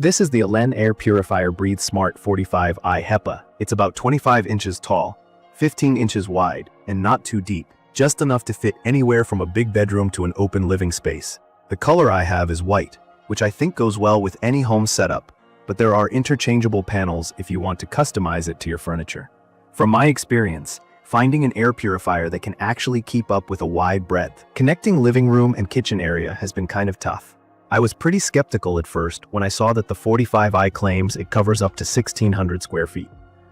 This is the Alen Air Purifier BreatheSmart 45i HEPA. It's about 25 inches tall, 15 inches wide, and not too deep, just enough to fit anywhere from a big bedroom to an open living space. The color I have is white, which I think goes well with any home setup, but there are interchangeable panels if you want to customize it to your furniture. From my experience, finding an air purifier that can actually keep up with a wide breadth, connecting living room and kitchen area has been kind of tough. I was pretty skeptical at first when I saw that the 45i claims it covers up to 1,600 square feet.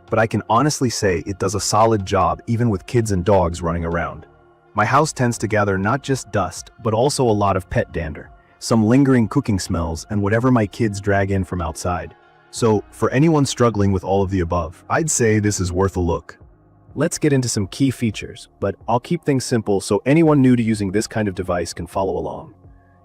But I can honestly say it does a solid job even with kids and dogs running around. My house tends to gather not just dust, but also a lot of pet dander, some lingering cooking smells, and whatever my kids drag in from outside. So, for anyone struggling with all of the above, I'd say this is worth a look. Let's get into some key features, but I'll keep things simple so anyone new to using this kind of device can follow along.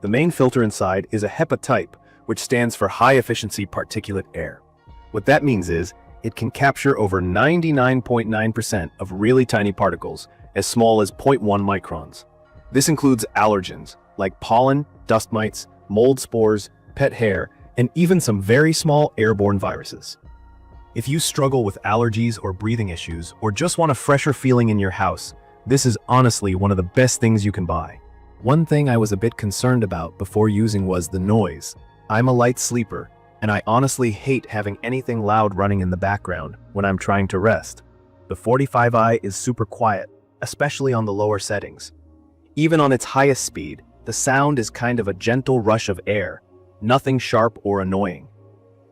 The main filter inside is a HEPA type, which stands for high-efficiency particulate air. What that means is, it can capture over 99.9% of really tiny particles, as small as 0.1 microns. This includes allergens, like pollen, dust mites, mold spores, pet hair, and even some very small airborne viruses. If you struggle with allergies or breathing issues, or just want a fresher feeling in your house, this is honestly one of the best things you can buy. One thing I was a bit concerned about before using was the noise. I'm a light sleeper, and I honestly hate having anything loud running in the background when I'm trying to rest. The 45i is super quiet, especially on the lower settings. Even on its highest speed, the sound is kind of a gentle rush of air, nothing sharp or annoying.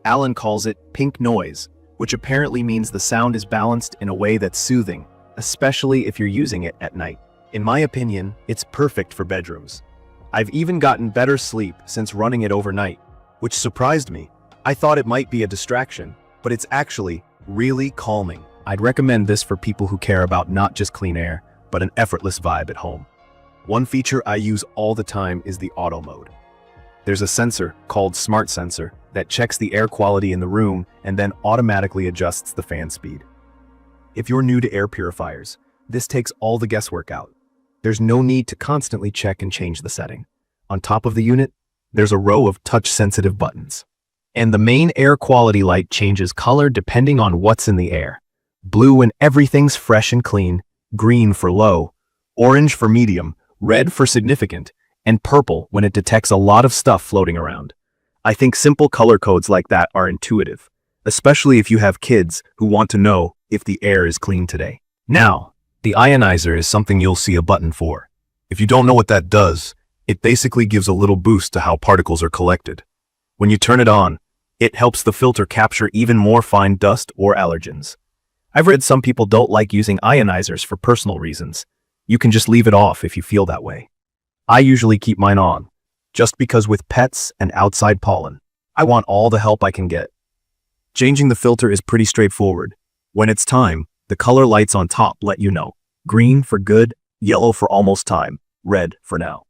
Alen calls it pink noise, which apparently means the sound is balanced in a way that's soothing, especially if you're using it at night. In my opinion, it's perfect for bedrooms. I've even gotten better sleep since running it overnight, which surprised me. I thought it might be a distraction, but it's actually really calming. I'd recommend this for people who care about not just clean air, but an effortless vibe at home. One feature I use all the time is the auto mode. There's a sensor called Smart Sensor that checks the air quality in the room and then automatically adjusts the fan speed. If you're new to air purifiers, this takes all the guesswork out. There's no need to constantly check and change the setting. On top of the unit, there's a row of touch-sensitive buttons. And the main air quality light changes color depending on what's in the air. Blue when everything's fresh and clean, green for low, orange for medium, red for significant, and purple when it detects a lot of stuff floating around. I think simple color codes like that are intuitive, especially if you have kids who want to know if the air is clean today. Now, the ionizer is something you'll see a button for. If you don't know what that does, it basically gives a little boost to how particles are collected. When you turn it on, it helps the filter capture even more fine dust or allergens. I've read some people don't like using ionizers for personal reasons. You can just leave it off if you feel that way. I usually keep mine on, just because with pets and outside pollen, I want all the help I can get. Changing the filter is pretty straightforward. When it's time, the color lights on top let you know. Green for good, yellow for almost time, red for now.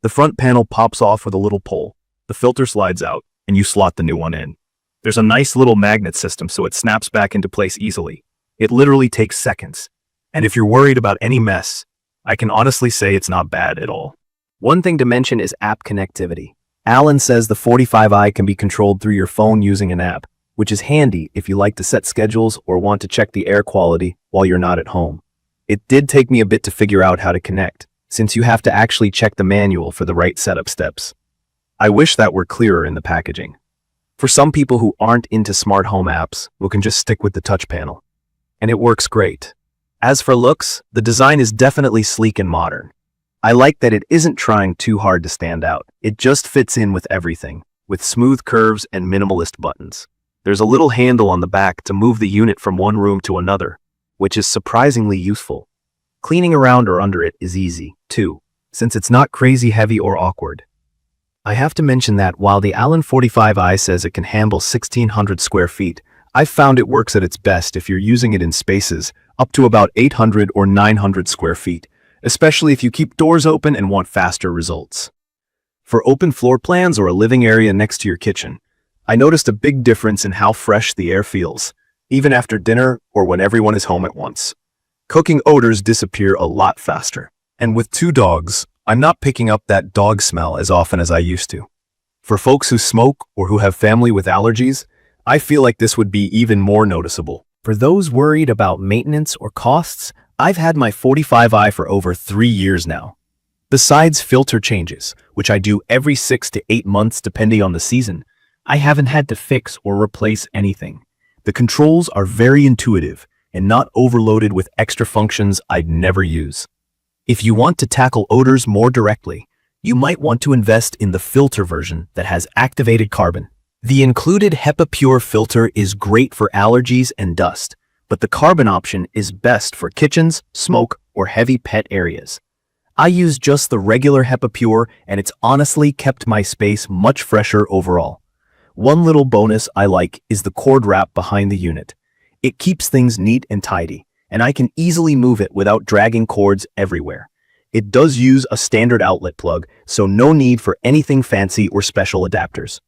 The front panel pops off with a little pull. The filter slides out, and you slot the new one in. There's a nice little magnet system so it snaps back into place easily. It literally takes seconds. And if you're worried about any mess, I can honestly say it's not bad at all. One thing to mention is app connectivity. Alen says the 45i can be controlled through your phone using an app, which is handy if you like to set schedules or want to check the air quality while you're not at home. It did take me a bit to figure out how to connect, since you have to actually check the manual for the right setup steps. I wish that were clearer in the packaging. For some people who aren't into smart home apps, we can just stick with the touch panel. And it works great. As for looks, the design is definitely sleek and modern. I like that it isn't trying too hard to stand out. It just fits in with everything, with smooth curves and minimalist buttons. There's a little handle on the back to move the unit from one room to another, which is surprisingly useful. Cleaning around or under it is easy, too, since it's not crazy heavy or awkward. I have to mention that while the Alen 45i says it can handle 1,600 square feet, I've found it works at its best if you're using it in spaces up to about 800 or 900 square feet, especially if you keep doors open and want faster results. For open floor plans or a living area next to your kitchen, I noticed a big difference in how fresh the air feels, even after dinner or when everyone is home at once. Cooking odors disappear a lot faster. And with 2 dogs, I'm not picking up that dog smell as often as I used to. For folks who smoke or who have family with allergies, I feel like this would be even more noticeable. For those worried about maintenance or costs, I've had my 45i for over 3 years now. Besides filter changes, which I do every 6 to 8 months depending on the season, I haven't had to fix or replace anything. The controls are very intuitive and not overloaded with extra functions I'd never use. If you want to tackle odors more directly, you might want to invest in the filter version that has activated carbon. The included HEPA Pure Filter is great for allergies and dust, but the carbon option is best for kitchens, smoke, or heavy pet areas. I use just the regular HEPA Pure, and it's honestly kept my space much fresher overall. One little bonus I like is the cord wrap behind the unit. It keeps things neat and tidy, and I can easily move it without dragging cords everywhere. It does use a standard outlet plug, so no need for anything fancy or special adapters.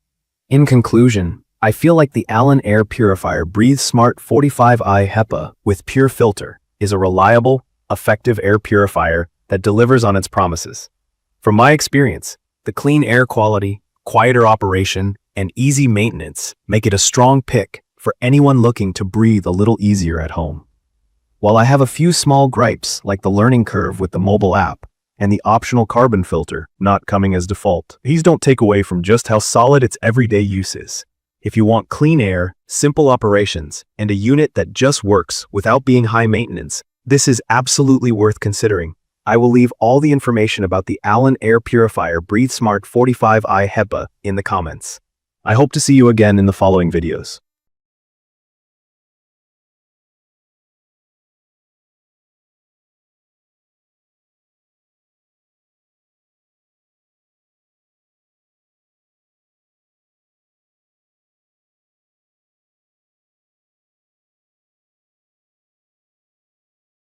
In conclusion, I feel like the Alen Air Purifier BreatheSmart 45i HEPA with Pure Filter is a reliable, effective air purifier that delivers on its promises. From my experience, the clean air quality, quieter operation, and easy maintenance make it a strong pick for anyone looking to breathe a little easier at home. While I have a few small gripes like the learning curve with the mobile app and the optional carbon filter not coming as default, these don't take away from just how solid its everyday use is. If you want clean air, simple operations, and a unit that just works without being high maintenance, this is absolutely worth considering. I will leave all the information about the Alen Air Purifier BreatheSmart 45i HEPA in the comments. I hope to see you again in the following videos.